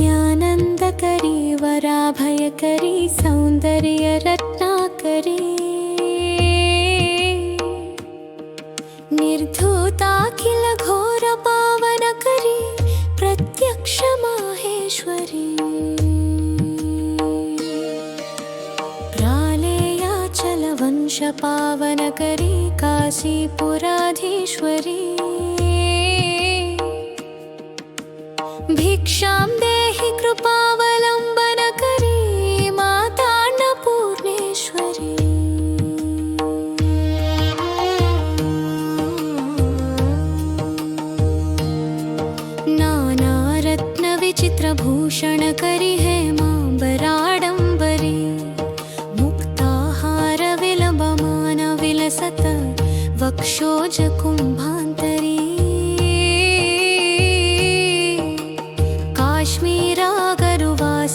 नित्यानन्दकरी वराभयकरी सौन्दर्यरत्नाकरी निर्धूताखिल घोर पावनकरी प्रत्यक्ष माहेश्वरी प्रालेयाचल वंश पावनकरी काशीपुराधीश्वरी भिक्षां देहि कृपावलम्बनकरी माता अन्नपूर्णेश्वरी नानारत्नविचित्रभूषणकरी हेमाम्बराडम्बरी मुक्ताहारविलम्बमानविलसत वक्षोजकुम्भान्तरी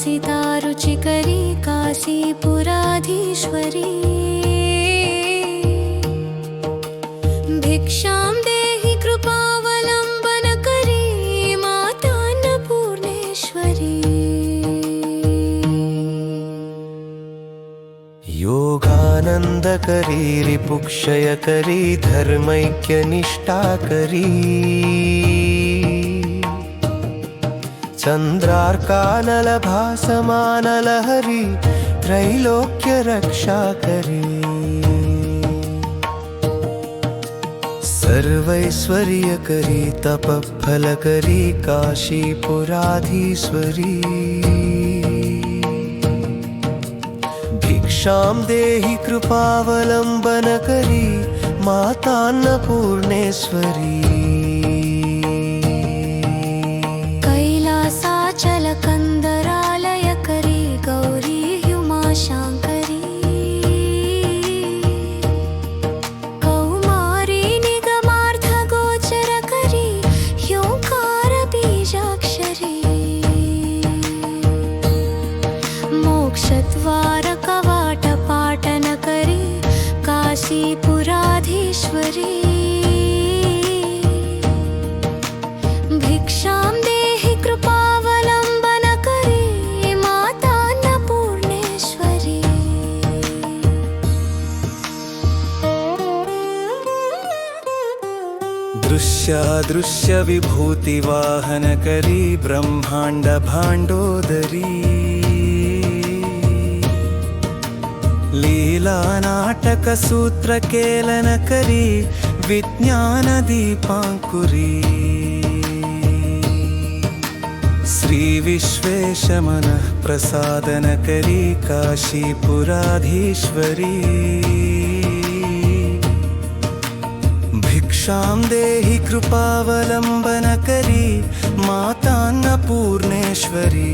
काश्मीरागरुवासितारुचिकरी काशीपुराधीश्वरी भिक्षां देहि कृपावलम्बनकरी माता अन्नपूर्णेश्वरी योगानन्दकरी रिपुक्षयकरी धर्मैक्यनिष्ठाकरी चन्द्रार्कानलभासमानलहरी त्रैलोक्यरक्षाकरी सर्वैश्वर्यकरी तपःफलकरी काशीपुराधीश्वरी भिक्षां देहि कृपावलम्बनकरी माता अन्नपूर्णेश्वरी कैलासाचलकन्दरालयकरी गौरी हुमाशाङ्करी कौमारी निगमार्थगोचरकरी ह्योङ्कारबीजाक्षरी मोक्षद्वारकवाटपाटनकरी काशीपुराधीश्वरी भिक्षां देहि कृपावलम्बनकरी माता अन्नपूर्णेश्वरी दृश्यादृश्यविभूतिवाहनकरी ब्रह्माण्डभाण्डोदरी लीलानाटकसूत्रकेलनकरी विज्ञानदीपाङ्कुरी श्रीविश्वेशमनः प्रसादनकरी काशीपुराधीश्वरी भिक्षां देहि कृपावलम्बनकरी माता अन्नपूर्णेश्वरी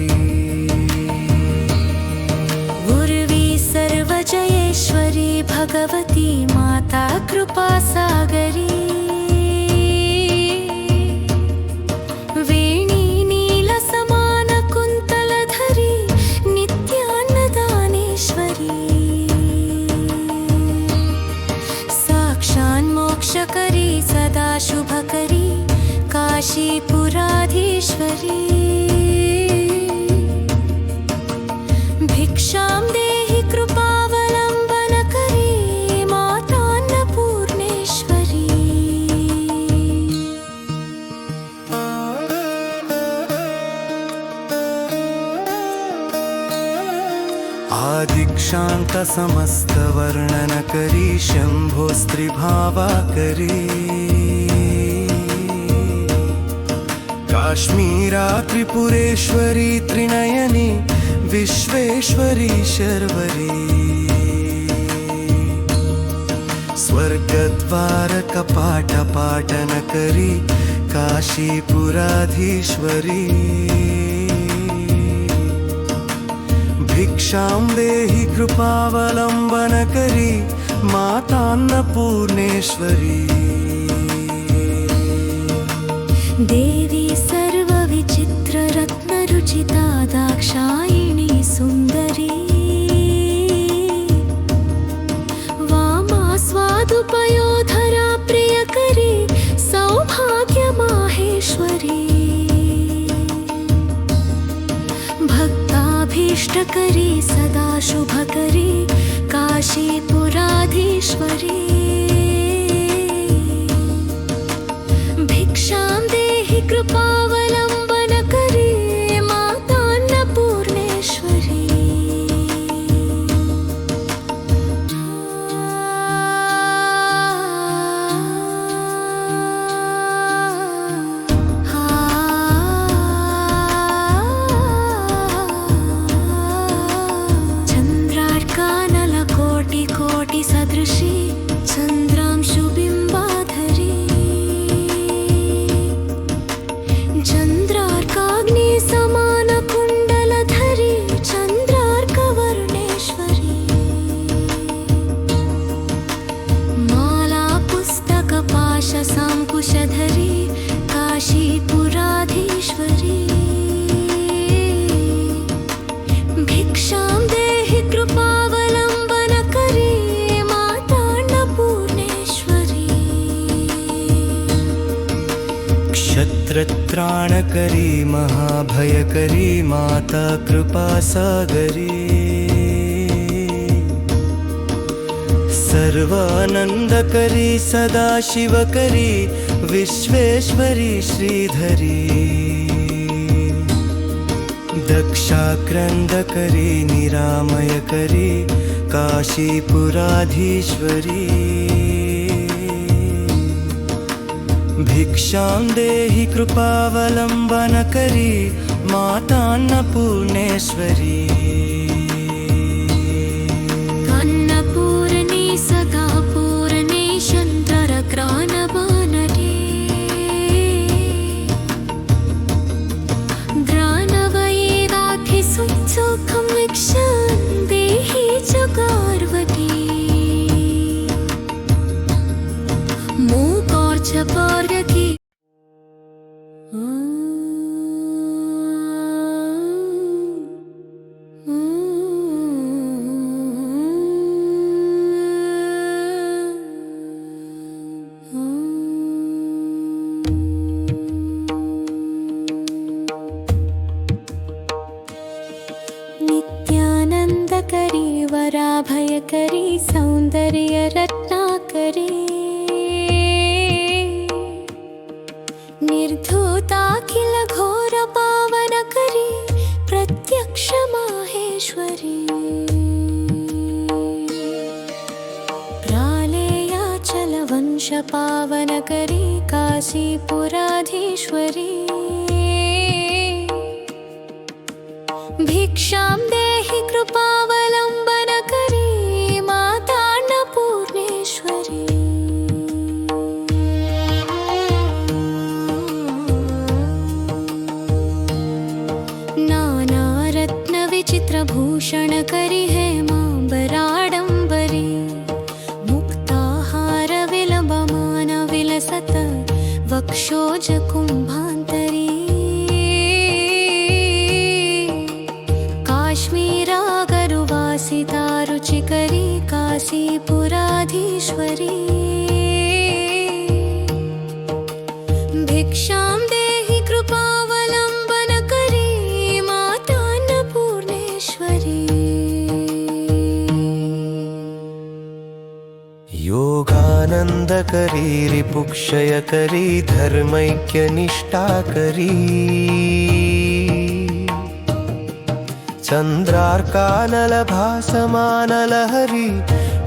उर्वी सर्वजयेश्वरी भगवती माता कृपासागरी वेणी नीलसमानकुन्तलधरी नित्यान्नदानेश्वरी साक्षान्मोक्षकरी सदा शुभकरी काशीपुराधीश्वरी भिक्षां देहि कृपावलम्बनकरी माता अन्नपूर्णेश्वरी आदिक्षान्तसमस्तवर्णनकरी शम्भोस्त्रिभावाकरी काश्मीरा त्रिपुरेश्वरी त्रिनयनी विश्वेश्वरी शर्वरी स्वर्गद्वारकपाटपाटनकरी काशीपुराधीश्वरी भिक्षां देहि कृपावलम्बनकरी माता अन्नपूर्णेश्वरी देवी सर्वविचित्ररत्नरुचिता दाक्षायिणी सुन्दरी वामास्वादुपयोधरा प्रियकरी सौभाग्यमाहेश्वरी भक्ताभीष्टकरी सदा शुभकरी काशीपुराधीश्वरी भिक्षां देहि कृपावलम्बनकरी मातान्नपूर्णेश्वरी सदृशी चन्द्रांशुबिम्बाधरी चन्द्रार्काग्नि समानकुण्डलधरी चन्द्रार्कवर्णेश्वरी माला पुस्तकपाशसाङ्कुशधरी काशीपुराधीश्वरी भिक्षां देहि कृपावलम्बनकरी क्षत्रत्राणकरी महाभयकरी माता कृपासागरी सर्वानन्दकरी सदाशिवकरी विश्वेश्वरी श्रीधरी दक्षाक्रन्दकरी निरामयकरी काशीपुराधीश्वरी भिक्षां देहि कृपावलम्बनकरी मातान्नपूर्णेश्वरी अन्नपूर्णे सदा पूर्णे शन्तरग्रानबानटे ग्रानवयेदाधिसुखं वीक्षां देहि च गार्वती मूकोर्च पार्वती नित्यानन्दकरी वराभयकरी सौन्दर्यरत्नाकरी निर्धूताखिल घोर पावनकरी प्रत्यक्ष माहेश्वरी प्रालेयाचल वंश पावनकरी काशीपुराधीश्वरी भिक्षां देहि कृपावलम्बनकरी मातान्नपूर्णेश्वरी चित्रभूषणकरी हेमाम्बराडम्बरी मुक्ताहारविलम्बमानविलसत वक्षोजकुम्भान्तरी काश्मीरागरुवासितारुचिकरी काशीपुराधीश्वरी भिक्षां देहि कृपावलम्बनकरी मातान्नपूर्णेश्वरी योगानन्दकरी रिपुक्षयकरी धर्मैक्यनिष्ठाकरी चन्द्रार्कानलभासमानलहरी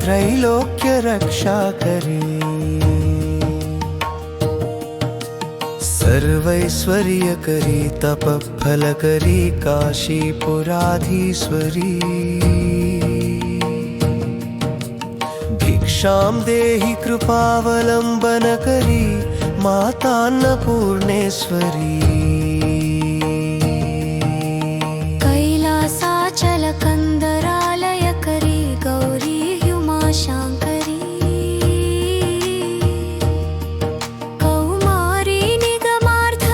त्रैलोक्यरक्षाकरी सर्वैश्वर्यकरी तपःफलकरी काशीपुराधीश्वरी भिक्षां देहि कृपावलम्बनकरी मातान्नपूर्णेश्वरी कैलासाचलकन्दरालयकरी गौरी हुमाशाङ्करी कौमारी निगमार्थ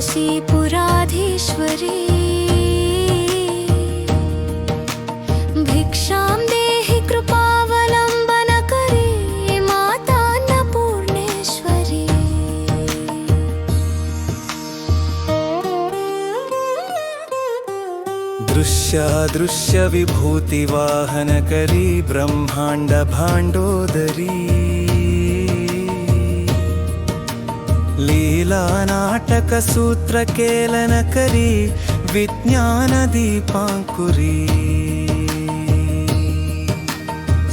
काशीपुराधीश्वरी भिक्षां देहि कृपावलम्बनकरी माता अन्नपूर्णेश्वरी दृश्यादृश्य विभूतिवाहनकरी ब्रह्माण्ड भाण्डोदरी लीला नाटक सूत्रकेलनकरी विज्ञानदीपाङ्कुरी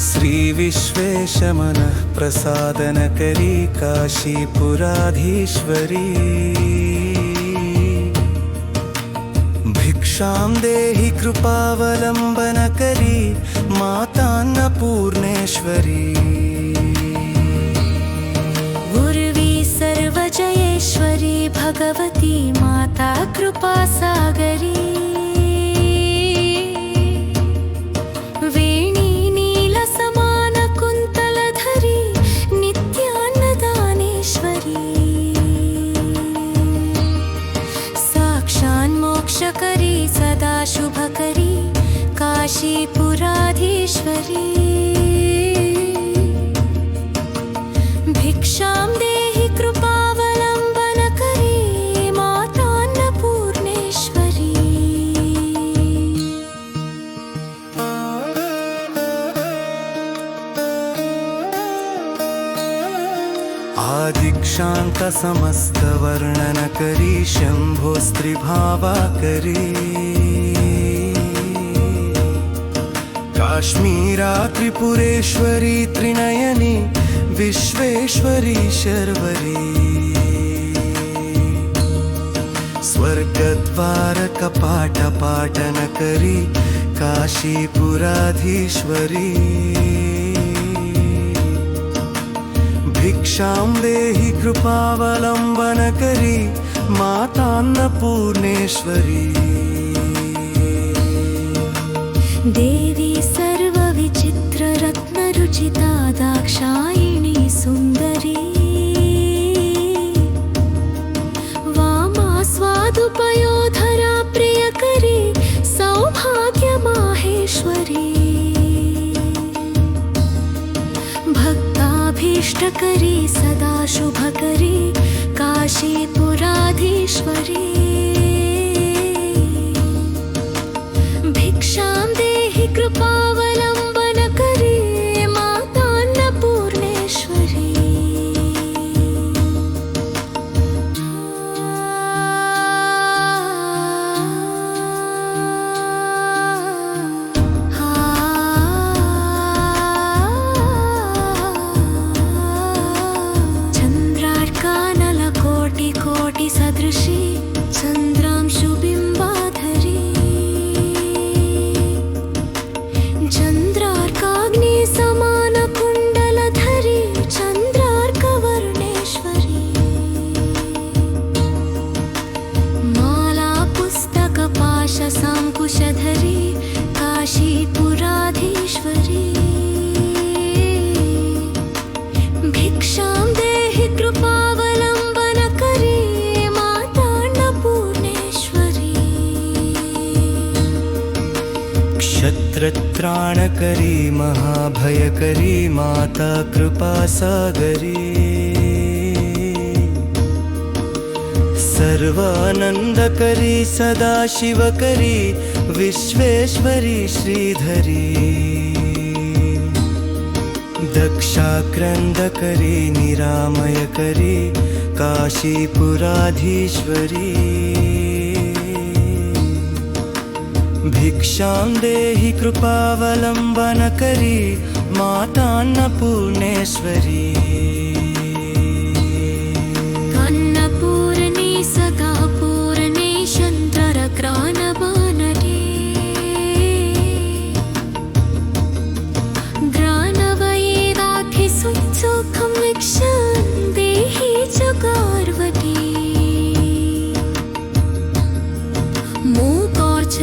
श्री विश्वेशमनः प्रसादनकरी काशीपुराधीश्वरी भिक्षां देहि कृपावलम्बनकरी माता अन्नपूर्णेश्वरी उर्वी सर्वजयेश्वरी भगवती माता कृपासागरी वेणी नीलसमानकुन्तलधरी नित्यान्नदानेश्वरी साक्षान्मोक्षकरी सदा शुभकरी काशीपुराधीश्वरी भिक्षां देहि कृपावलम्बनकरी माता अन्नपूर्णेश्वरी आदिक्षान्तसमस्तवर्णनकरी शम्भोस्त्रिभावाकरी काश्मीरा त्रिपुरेश्वरी त्रिनयनी विश्वेश्वरी शर्वरी स्वर्गद्वारकपाटपाटनकरी काशीपुराधीश्वरी भिक्षां देहि कृपावलम्बनकरी माता अन्नपूर्णेश्वरी देवी सर्वविचित्ररत्नरुचिता दाक्षायिणी सुन्दरी वामास्वादुपयोधरा प्रियकरी सौभाग्यमाहेश्वरी भक्ताभीष्टकरी सदा शुभकरी काशीपुराधीश्वरी भिक्षां देहि कृपावलम्बनकरी माता अन्नपूर्णेश्वरी चन्द्रार्कानलकोटिकोटि सदृशी चन्द्रांशुबिम्बाधरी चन्द्रार्काग्नि समानकुण्डलधरी चन्द्रार्कवर्णेश्वरी माला पुस्तकपाशसाङ्कुशधरी काशीपुराधीश्वरी भिक्षां देहि कृपावलम्बनकरी माता अन्नपूर्णेश्वरी क्षत्रत्राणकरी महाभयकरी माता कृपासागरी सर्वानन्दकरी सदाशिवकरी विश्वेश्वरी श्रीधरी दक्षाक्रन्दकरी निरामयकरी काशीपुराधीश्वरी भिक्षां देहि कृपावलम्बनकरी माता अन्नपूर्णेश्वरी अन्नपूर्णे सदा पूर्णे शन्तरग्रानबानटे ग्रानवयेदाधिसुखं वीक्षन् देहि च गार्वती मूकोर्च